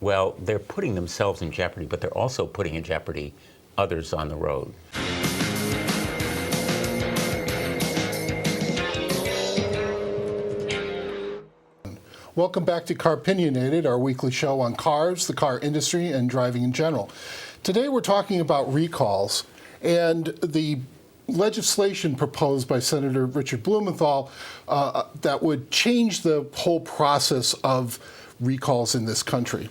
Well, they're putting themselves in jeopardy, but they're also putting in jeopardy others on the road. Welcome back to Car-Pinionated, our weekly show on cars, the car industry, and driving in general. Today we're talking about recalls and the legislation proposed by Senator Richard Blumenthal that would change the whole process of recalls in this country.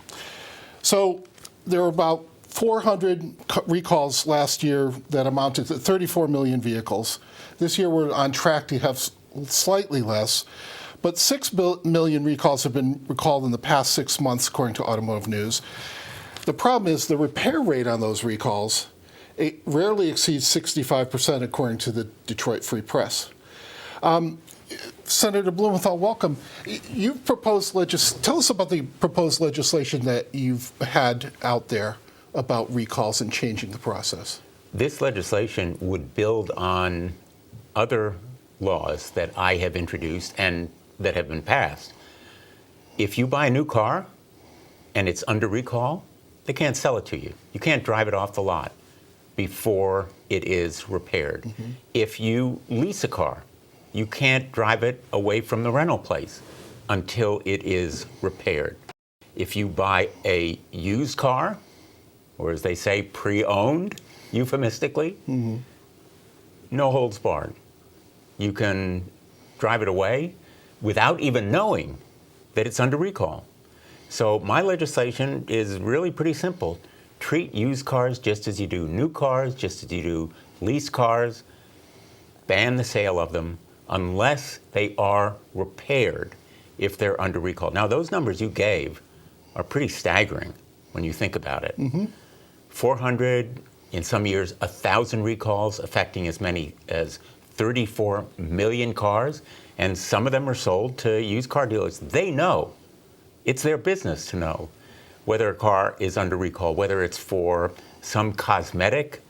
So there were about 400 recalls last year that amounted to 34 million vehicles. This year we're on track to have slightly less. But 6 million recalls have been recalled in the past 6 months, according to Automotive News. The problem is the repair rate on those recalls, it rarely exceeds 65%, according to the Detroit Free Press. Senator Blumenthal, welcome. You've proposed tell us about the proposed legislation that you've had out there about recalls and changing the process. This legislation would build on other laws that I have introduced and that have been passed. If you buy a new car and it's under recall, they can't sell it to you. You can't drive it off the lot before it is repaired. Mm-hmm. If you lease a car, you can't drive it away from the rental place until it is repaired. If you buy a used car, or as they say, pre-owned, euphemistically, mm-hmm. no holds barred. You can drive it away without even knowing that it's under recall. So my legislation is really pretty simple. Treat used cars just as you do new cars, just as you do leased cars. Ban the sale of them unless they are repaired if they're under recall. Now, those numbers you gave are pretty staggering when you think about it. Mm-hmm. 400, in some years, 1,000 recalls affecting as many as 34 million cars, and some of them are sold to used car dealers. They know. It's their business to know whether a car is under recall, whether it's for some cosmetic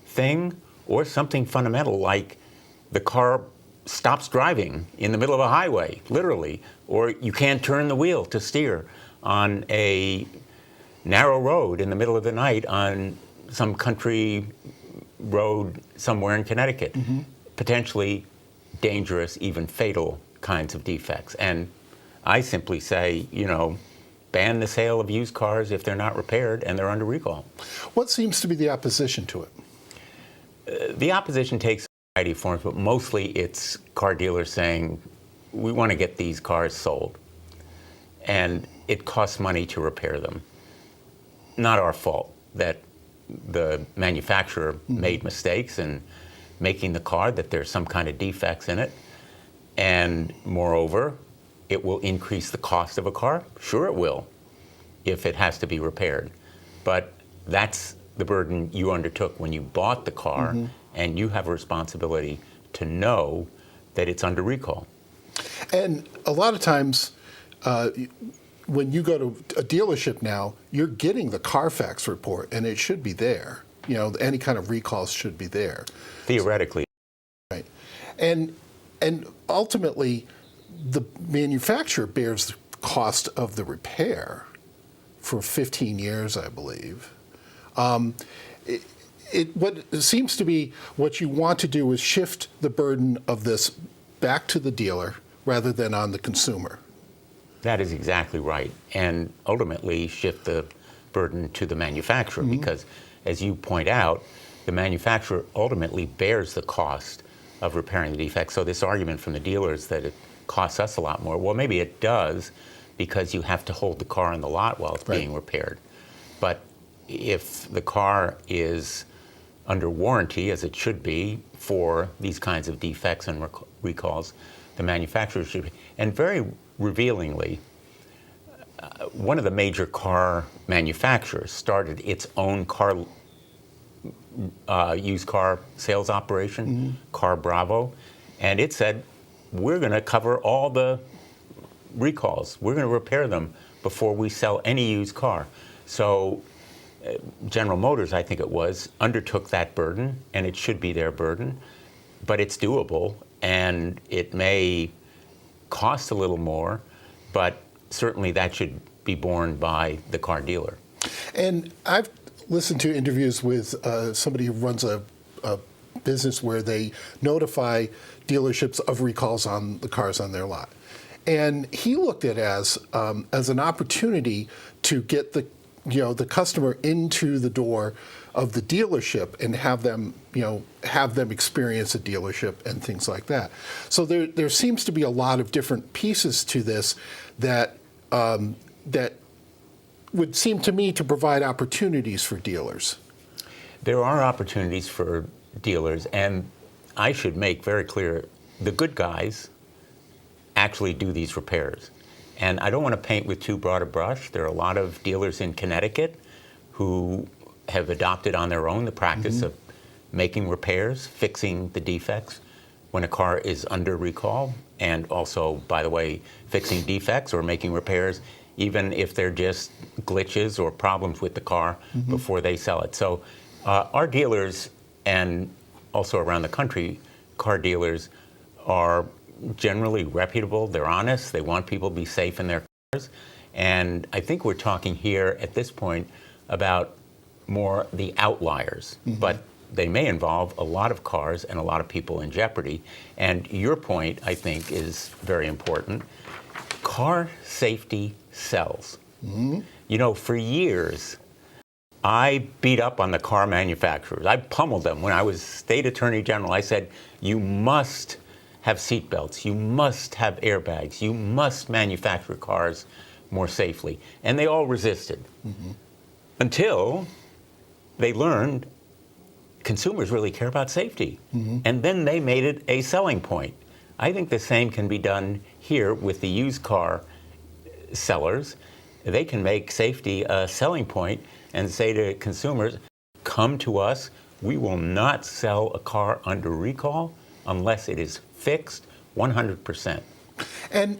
thing or something fundamental like the car stops driving in the middle of a highway, literally, or you can't turn the wheel to steer on a narrow road in the middle of the night on some country road somewhere in Connecticut. Mm-hmm. Potentially dangerous, even fatal kinds of defects. And I simply say, ban the sale of used cars if they're not repaired and they're under recall. What seems to be the opposition to it? The opposition takes a variety of forms, but mostly it's car dealers saying, we want to get these cars sold. And it costs money to repair them. Not our fault that the manufacturer mm-hmm. made mistakes and making the car, that there's some kind of defects in it. And moreover, it will increase the cost of a car. Sure it will, if it has to be repaired. But that's the burden you undertook when you bought the car, mm-hmm. and you have a responsibility to know that it's under recall. And a lot of times, when you go to a dealership now, you're getting the Carfax report, and it should be there. Any kind of recalls should be there. Theoretically. Right. And ultimately, the manufacturer bears the cost of the repair for 15 years, I believe. What seems to be what you want to do is shift the burden of this back to the dealer rather than on the consumer. That is exactly right. And ultimately shift the burden to the manufacturer mm-hmm. because, as you point out, the manufacturer ultimately bears the cost of repairing the defects. So this argument from the dealers that it costs us a lot more, well, maybe it does because you have to hold the car in the lot while it's being repaired. But if the car is under warranty, as it should be, for these kinds of defects and recalls, the manufacturer should be. And very revealingly, one of the major car manufacturers started its own used car sales operation, mm-hmm. Car Bravo, and it said, we're going to cover all the recalls. We're going to repair them before we sell any used car. So General Motors, I think it was, undertook that burden, and it should be their burden, but it's doable, and it may cost a little more, but certainly that should be borne by the car dealer. And I've listened to interviews with somebody who runs a business where they notify dealerships of recalls on the cars on their lot. And he looked at it as an opportunity to get the customer into the door of the dealership and have them experience a dealership and things like that. So there seems to be a lot of different pieces to this that would seem to me to provide opportunities for dealers. There are opportunities for dealers, and I should make very clear, the good guys actually do these repairs. And I don't want to paint with too broad a brush. There are a lot of dealers in Connecticut who have adopted on their own the practice of making repairs, fixing the defects when a car is under recall, and also, by the way, fixing defects or making repairs even if they're just glitches or problems with the car before they sell it. So our dealers, and also around the country, car dealers are generally reputable, they're honest, they want people to be safe in their cars. And I think we're talking here at this point about more the outliers, but they may involve a lot of cars and a lot of people in jeopardy. And your point, I think, is very important. Car safety sells. You know, for years, I beat up on the car manufacturers. I pummeled them. When I was state attorney general, I said, you must have seatbelts, you must have airbags, you must manufacture cars more safely. And they all resisted until they learned consumers really care about safety. And then they made it a selling point. I think the same can be done here with the used car sellers. They can make safety a selling point and say to consumers, come to us, we will not sell a car under recall unless it is fixed 100%. And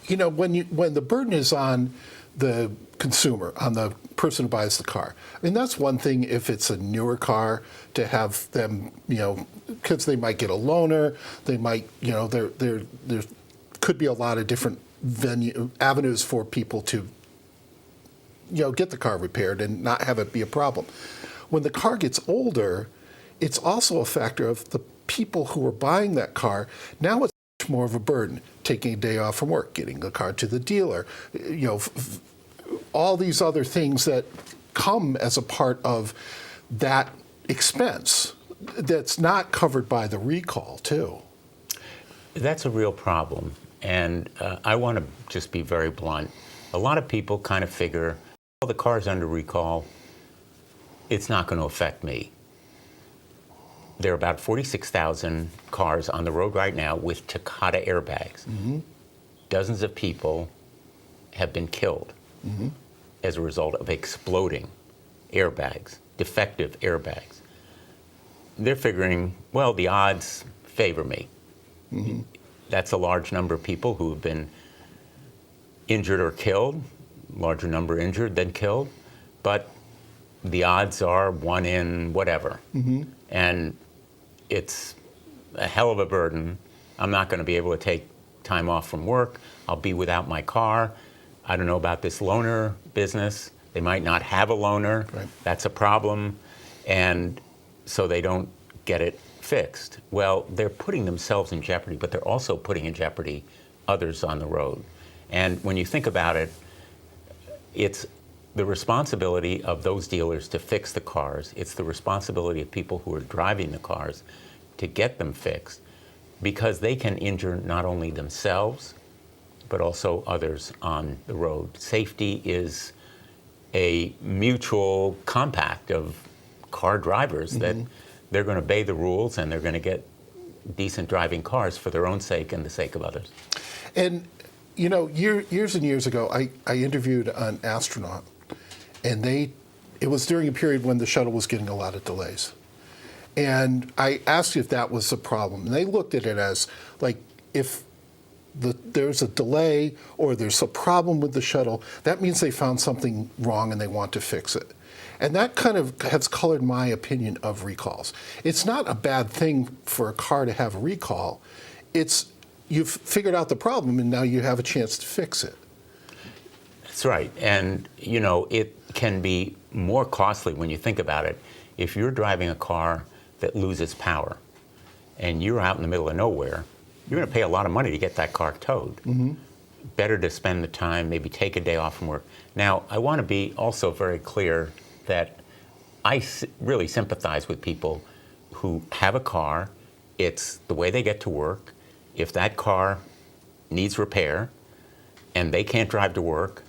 you know, when the burden is on the consumer, on the person who buys the car, I mean, that's one thing if it's a newer car to have them, you know, because they might get a loaner, they might, you know, there could be a lot of different avenues for people to, you know, get the car repaired and not have it be a problem. When the car gets older, it's also a factor of the people who are buying that car. Now it's much more of a burden, taking a day off from work, getting the car to the dealer, you know, all these other things that come as a part of that expense that's not covered by the recall, too. That's a real problem. And I want to just be very blunt. A lot of people kind of figure, well, the car's under recall, it's not going to affect me. There are about 46,000 cars on the road right now with Takata airbags. Dozens of people have been killed as a result of exploding airbags, defective airbags. They're figuring, well, the odds favor me. That's a large number of people who have been injured or killed, larger number injured than killed, but the odds are 1 in whatever. And it's a hell of a burden. I'm not going to be able to take time off from work. I'll be without my car. I don't know about this loaner business. They might not have a loaner. Right. That's a problem. And so they don't get it fixed. Well, they're putting themselves in jeopardy, but they're also putting in jeopardy others on the road. And when you think about it, it's the responsibility of those dealers to fix the cars. It's the responsibility of people who are driving the cars to get them fixed, because they can injure not only themselves, but also others on the road. Safety is a mutual compact of car drivers that they're going to obey the rules and they're going to get decent driving cars for their own sake and the sake of others. And, you know, years and years ago, I interviewed an astronaut, and it was during a period when the shuttle was getting a lot of delays. And I asked if that was a problem. And they looked at it as, like, if there's a delay or there's a problem with the shuttle, that means they found something wrong and they want to fix it. And that kind of has colored my opinion of recalls. It's not a bad thing for a car to have a recall. It's you've figured out the problem and now you have a chance to fix it. That's right. And, you know, it can be more costly when you think about it. If you're driving a car that loses power and you're out in the middle of nowhere, you're going to pay a lot of money to get that car towed. Better to spend the time, maybe take a day off from work. Now, I want to be also very clear that I really sympathize with people who have a car. It's the way they get to work. If that car needs repair and they can't drive to work,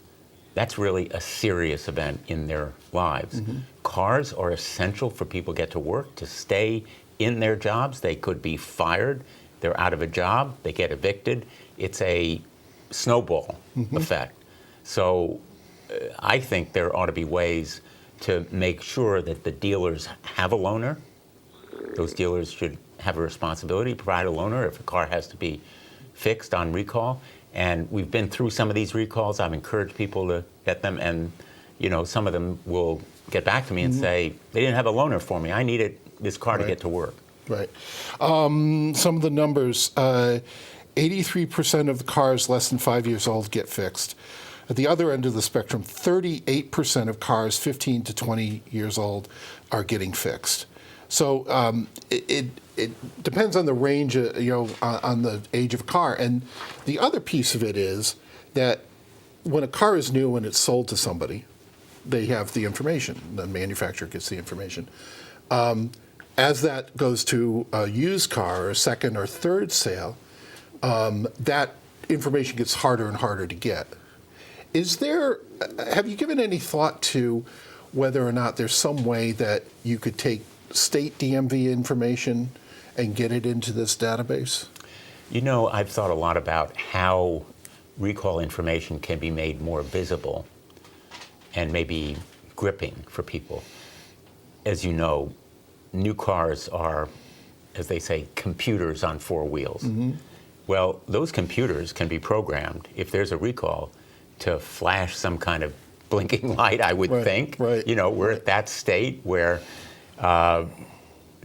that's really a serious event in their lives. Cars are essential for people to get to work, to stay in their jobs. They could be fired, they're out of a job, they get evicted. It's a snowball effect. So I think there ought to be ways to make sure that the dealers have a loaner. Those dealers should have a responsibility to provide a loaner if a car has to be fixed on recall. And we've been through some of these recalls. I've encouraged people to get them, and you know, some of them will get back to me and say, they didn't have a loaner for me. I needed this car to get to work. Right. Some of the numbers, 83% of the cars less than 5 years old get fixed. At the other end of the spectrum, 38% of cars 15 to 20 years old are getting fixed. So it depends on the range, on the age of a car. And the other piece of it is that when a car is new and it's sold to somebody, they have the information. The manufacturer gets the information. As that goes to a used car or a second or third sale, that information gets harder and harder to get. Have you given any thought to whether or not there's some way that you could take state DMV information and get it into this database? You know, I've thought a lot about how recall information can be made more visible and maybe gripping for people. As you know, new cars are, as they say, computers on four wheels. Well, those computers can be programmed, if there's a recall, to flash some kind of blinking light, I would think. Right. You know, we're at that state where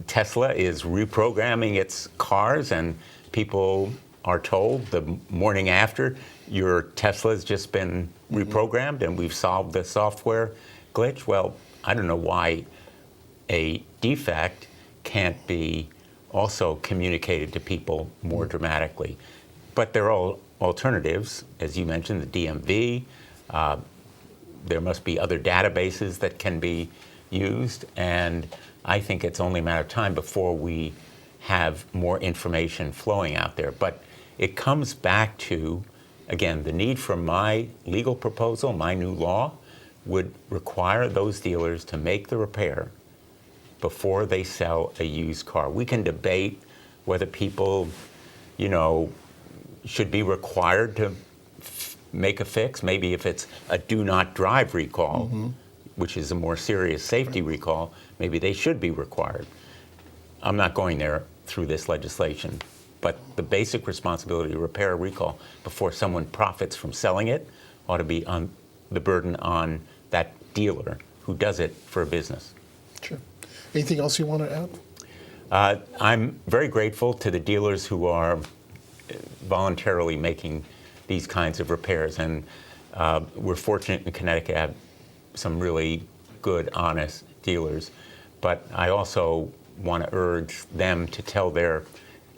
Tesla is reprogramming its cars, and people are told the morning after, your Tesla's just been reprogrammed and we've solved the software glitch. Well, I don't know why a defect can't be also communicated to people more dramatically. But there are alternatives, as you mentioned, the DMV. There must be other databases that can be used, and I think it's only a matter of time before we have more information flowing out there. But it comes back to, again, the need for my legal proposal, my new law, would require those dealers to make the repair before they sell a used car. We can debate whether people, should be required to make a fix. Maybe if it's a do not drive recall, which is a more serious safety recall, maybe they should be required. I'm not going there through this legislation, but the basic responsibility to repair a recall before someone profits from selling it ought to be on the burden on that dealer who does it for a business. Sure. Anything else you want to add? I'm very grateful to the dealers who are voluntarily making these kinds of repairs, and we're fortunate in Connecticut to have some really good, honest dealers. But I also want to urge them to tell their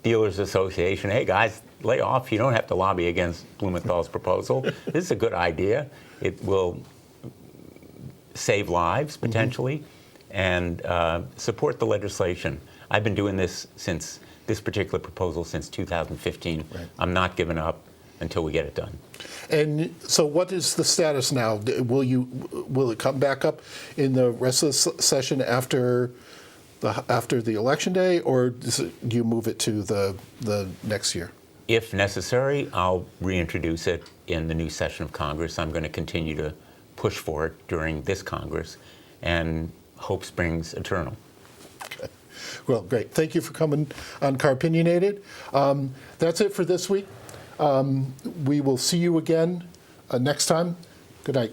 dealers association, hey guys, lay off. You don't have to lobby against Blumenthal's proposal. This is a good idea. It will save lives potentially, and support the legislation. I've been doing this particular proposal since 2015. Right. I'm not giving up until we get it done. And so what is the status now? Will it come back up in the rest of the session after the election day, or do you move it to the next year? If necessary, I'll reintroduce it in the new session of Congress. I'm going to continue to push for it during this Congress, and hope springs eternal. Okay. Well, great. Thank you for coming on Car-Pinionated. That's it for this week. We will see you again next time. Good night.